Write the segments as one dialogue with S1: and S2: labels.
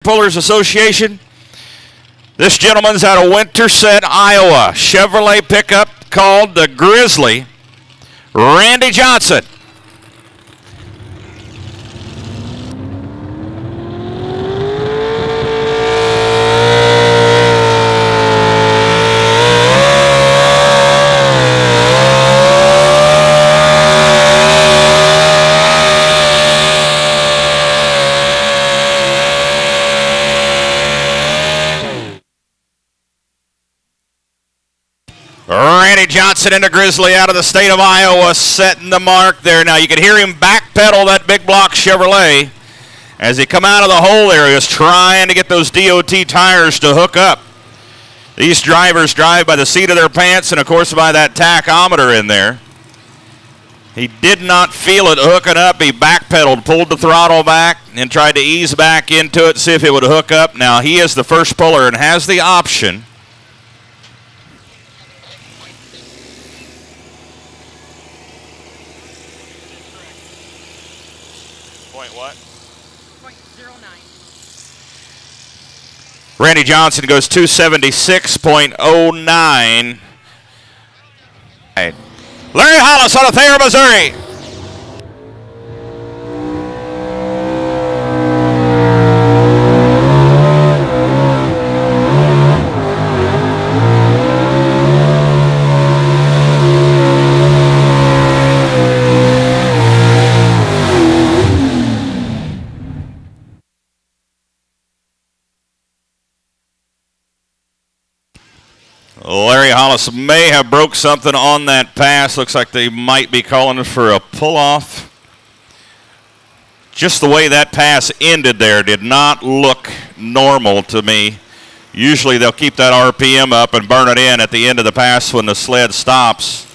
S1: Pullers Association. This gentleman's out of Winterset, Iowa. Chevrolet pickup called the Grizzly. Randy Johnson. Randy Johnson in the Grizzly out of the state of Iowa, setting the mark there. Now you can hear him backpedal that big block Chevrolet as he come out of the hole there. He was trying to get those DOT tires to hook up. These drivers drive by the seat of their pants and, of course, by that tachometer in there. He did not feel it hooking up. He backpedaled, pulled the throttle back, and tried to ease back into it, see if it would hook up. Now he is the first puller and has the option. What? 0.09. Randy Johnson goes 276.09. Larry Hollis out of Thayer, Missouri. Larry Hollis may have broke something on that pass. Looks like they might be calling for a pull-off. Just the way that pass ended there did not look normal to me. Usually they'll keep that RPM up and burn it in at the end of the pass when the sled stops.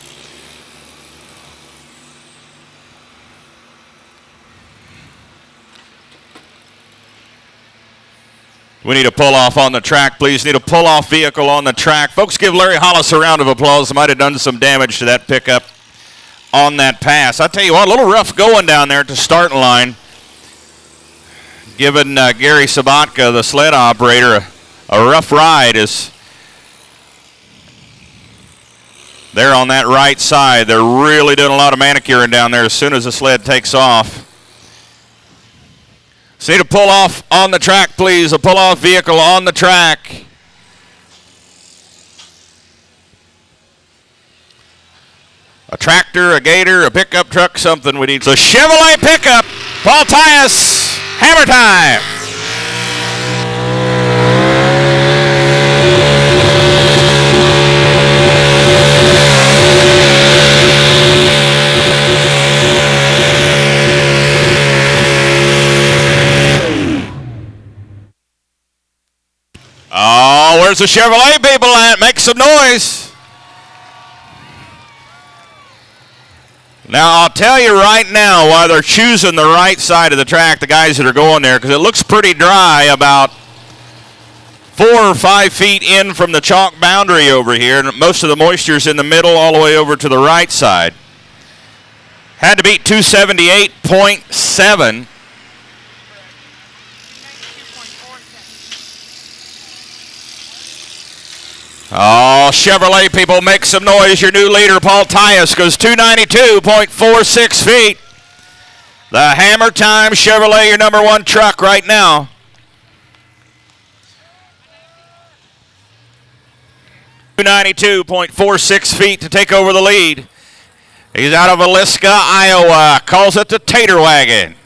S1: We need a pull-off on the track, please. Need a pull-off vehicle on the track. Folks, give Larry Hollis a round of applause. Might have done some damage to that pickup on that pass. I tell you what, a little rough going down there at the starting line. Giving Gary Sabatka, the sled operator, a rough ride as they're on that right side. They're really doing a lot of manicuring down there as soon as the sled takes off. So need a pull-off on the track, please. A pull-off vehicle on the track. A tractor, a gator, a pickup truck, something we need. So Chevrolet pickup, Paul Tyus, Hammertime. Oh, where's the Chevrolet people at? Make some noise. Now, I'll tell you right now why they're choosing the right side of the track, the guys that are going there, because it looks pretty dry about 4 or 5 feet in from the chalk boundary over here, and most of the moisture's in the middle all the way over to the right side. Had to beat 278.7. Oh, Chevrolet people, make some noise. Your new leader, Paul Tyus, goes 292.46 feet. The Hammertime Chevrolet, your #1 truck right now. .292.46 feet to take over the lead. He's out of Villisca, Iowa. Calls it the Tator Wagon.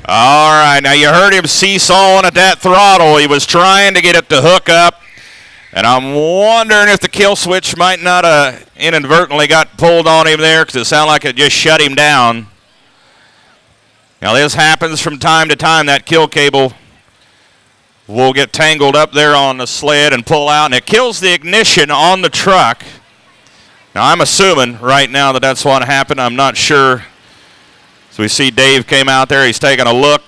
S1: All right, now you heard him seesawing at that throttle. He was trying to get it to hook up, and I'm wondering if the kill switch might not have inadvertently got pulled on him there because it sounded like it just shut him down. Now this happens from time to time. That kill cable will get tangled up there on the sled and pull out, and it kills the ignition on the truck. Now, I'm assuming right now that that's what happened. I'm not sure. So we see Dave came out there. He's taking a look.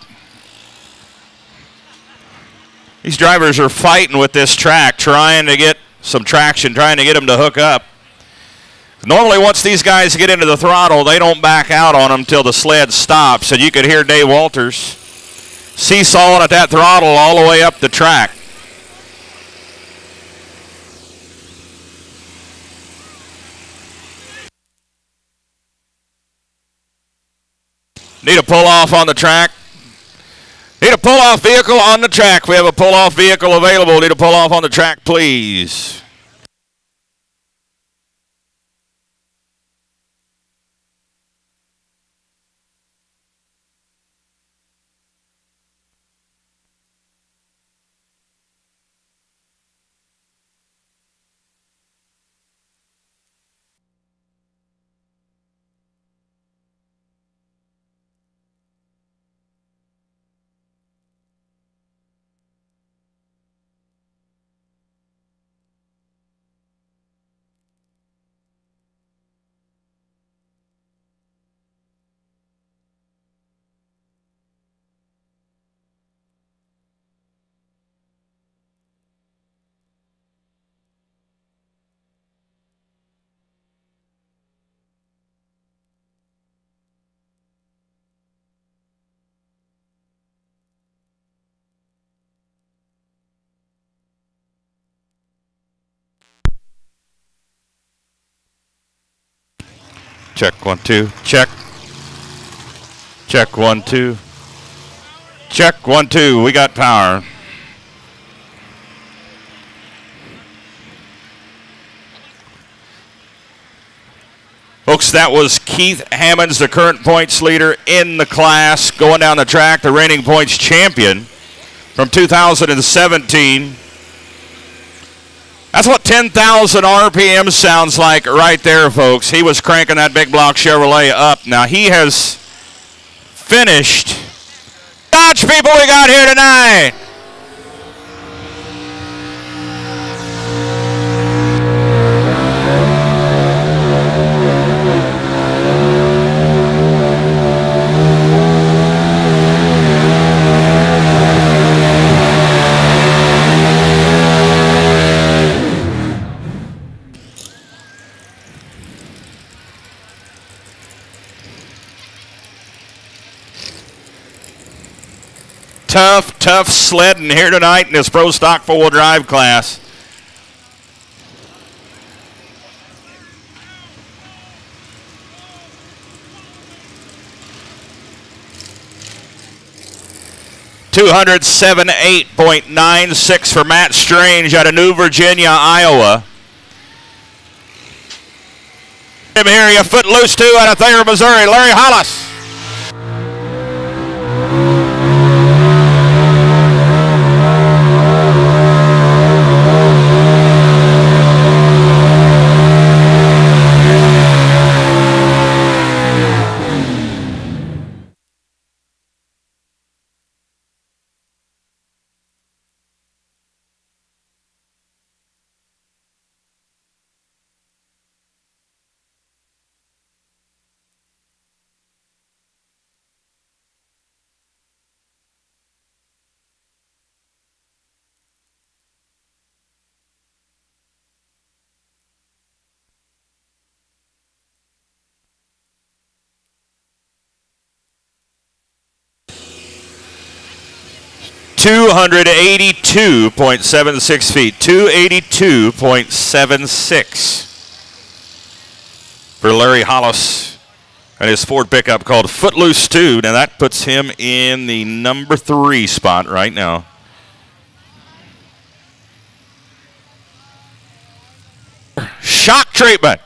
S1: These drivers are fighting with this track, trying to get some traction, trying to get them to hook up. Normally, once these guys get into the throttle, they don't back out on them until the sled stops. And you could hear Dave Walters seesawing at that throttle all the way up the track. Need a pull-off on the track. Need a pull-off vehicle on the track. We have a pull-off vehicle available. Need a pull-off on the track, please. Check 1 2. Check. Check 1 2. Check 1 2. We got power. Folks, that was Keith Hammonds, the current points leader in the class, going down the track, the reigning points champion from 2017. That's what 10,000 RPM sounds like right there, folks. He was cranking that big block Chevrolet up. Now, he has finished. Dodge people we got here tonight. Tough sledding here tonight in this Pro Stock 4-wheel drive class. $207.896 for Matt Strange out of New Virginia, Iowa. Here you Footloose Too out of Thayer, Missouri, Larry Hollis. $282.76 feet. 282.76 for Larry Hollis and his Ford pickup called Footloose Too. Now that puts him in the number 3 spot right now. Shock treatment.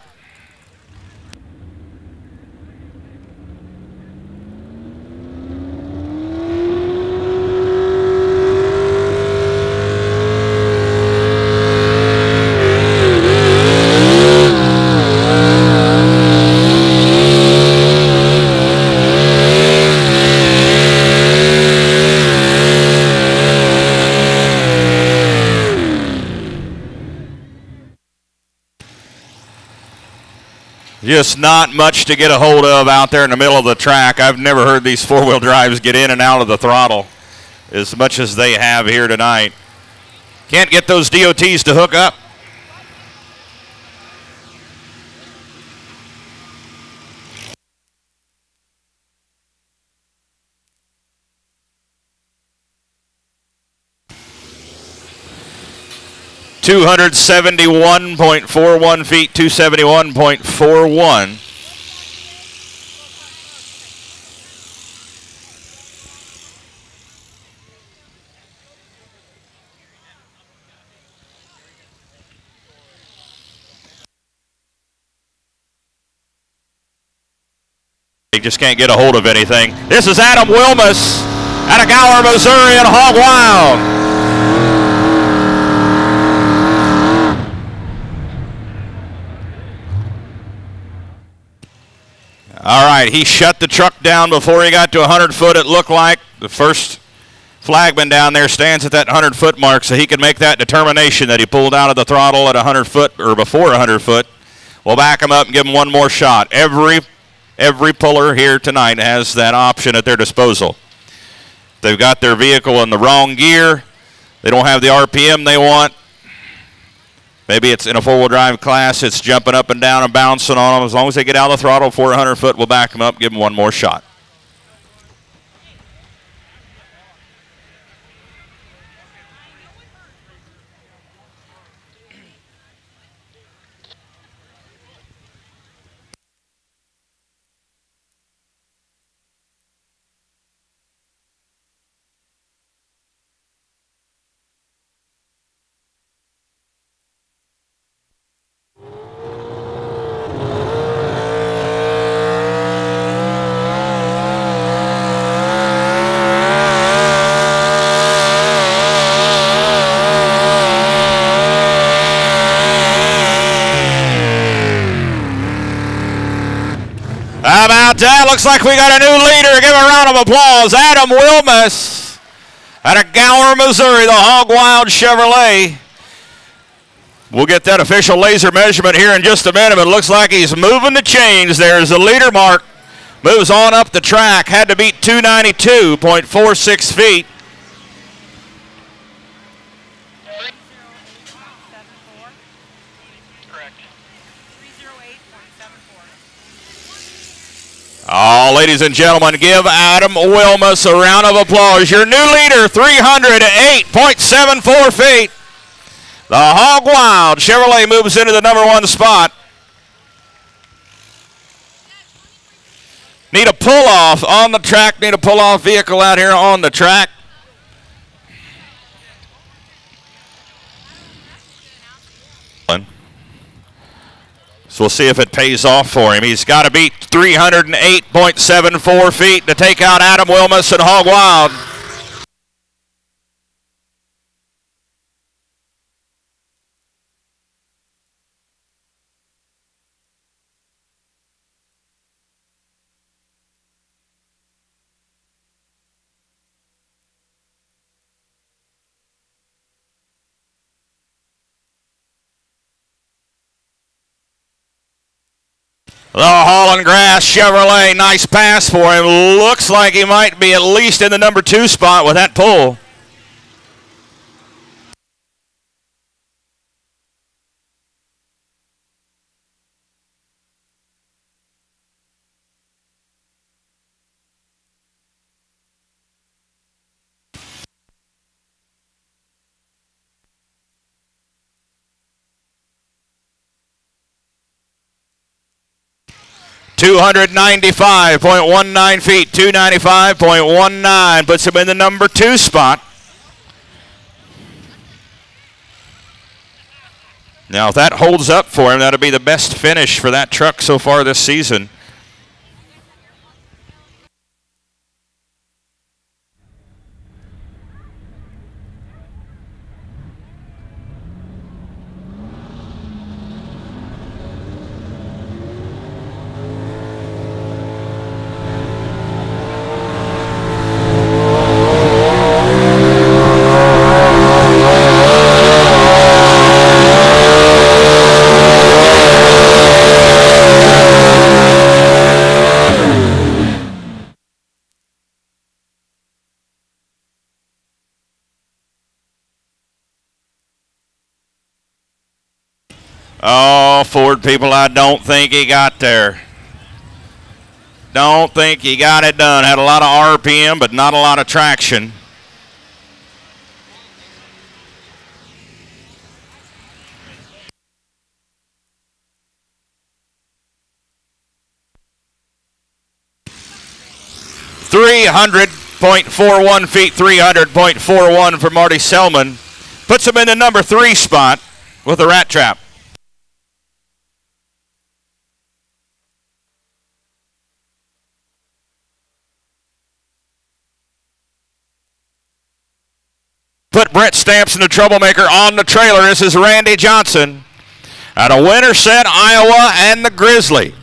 S1: Just not much to get a hold of out there in the middle of the track. I've never heard these four-wheel drives get in and out of the throttle as much as they have here tonight. Can't get those DOTs to hook up. $271.41 feet, 271.41. They just can't get a hold of anything. This is Adam Wilmus out of Gower, Missouri, and Hog Wild. All right, he shut the truck down before he got to 100 foot, it looked like. The first flagman down there stands at that 100 foot mark, so he can make that determination that he pulled out of the throttle at 100 foot or before 100 foot. We'll back him up and give him one more shot. Every puller here tonight has that option at their disposal. They've got their vehicle in the wrong gear. They don't have the RPM they want. Maybe it's in a four-wheel drive class, it's jumping up and down and bouncing on them. As long as they get out of the throttle for 100 foot, we'll back them up, give them one more shot. How about that? Looks like we got a new leader. Give a round of applause. Adam Wilmus out of Gower, Missouri, the Hog Wild Chevrolet. We'll get that official laser measurement here in just a minute, but it looks like he's moving the chains. There's the leader mark. Moves on up the track. Had to beat 292.46 feet. Oh, ladies and gentlemen, give Adam Wilmus a round of applause. Your new leader, 308.74 feet. The Hog Wild Chevrolet moves into the #1 spot. Need a pull-off on the track. Need a pull-off vehicle out here on the track. So we'll see if it pays off for him. He's got to beat 308.74 feet to take out Adam Wilmus and Hog Wild. The Haulin Grass Chevrolet, nice pass for him. Looks like he might be at least in the #2 spot with that pull. $295.19 feet, 295.19 puts him in the #2 spot. Now, if that holds up for him, that'll be the best finish for that truck so far this season. Oh, Ford people, I don't think he got there. Don't think he got it done. Had a lot of RPM, but not a lot of traction. .41 feet, 300.41 for Marty Selman. Puts him in the number 3 spot with a Rattrap. Put Brett Stamps and the Troublemaker on the trailer. This is Randy Johnson out of Winterset, Iowa, and the Grizzly.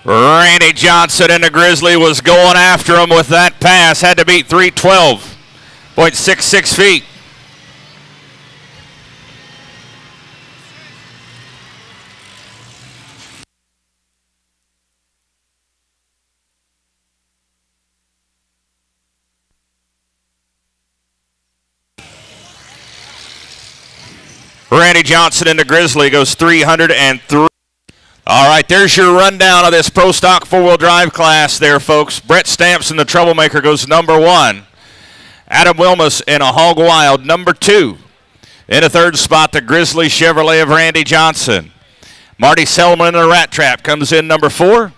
S1: Randy Johnson and the Grizzly was going after him with that pass. Had to beat 312.66 feet. Randy Johnson and the Grizzly goes 303. All right, there's your rundown of this Pro Stock four-wheel drive class there, folks. Brett Stamps and the Troublemaker goes number 1. Adam Wilmus in a Hog Wild, number 2. In a 3rd spot, the Grizzly Chevrolet of Randy Johnson. Marty Selman in a Rattrap comes in number 4.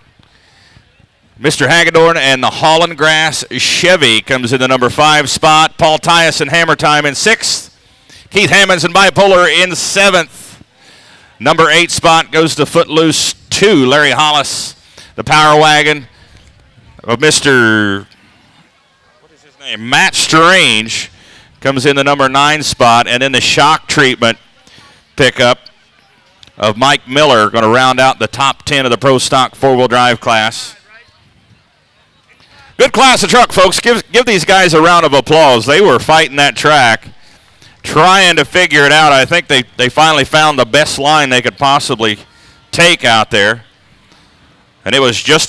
S1: Mr. Hagedorn and the Haulin Grass Chevy comes in the number 5 spot. Paul Tyus and Hammertime in 6th. Keith Hammonds and Bipolar in 7th. Number 8 spot goes to Footloose Too. Larry Hollis, the Power Wagon of Mr. Matt Strange comes in the number 9 spot. And then the shock treatment pickup of Mike Miller going to round out the top 10 of the Pro Stock four-wheel drive class. Good class of truck, folks. Give these guys a round of applause. They were fighting that track, trying to figure it out. I think they finally found the best line they could possibly take out there. And it was just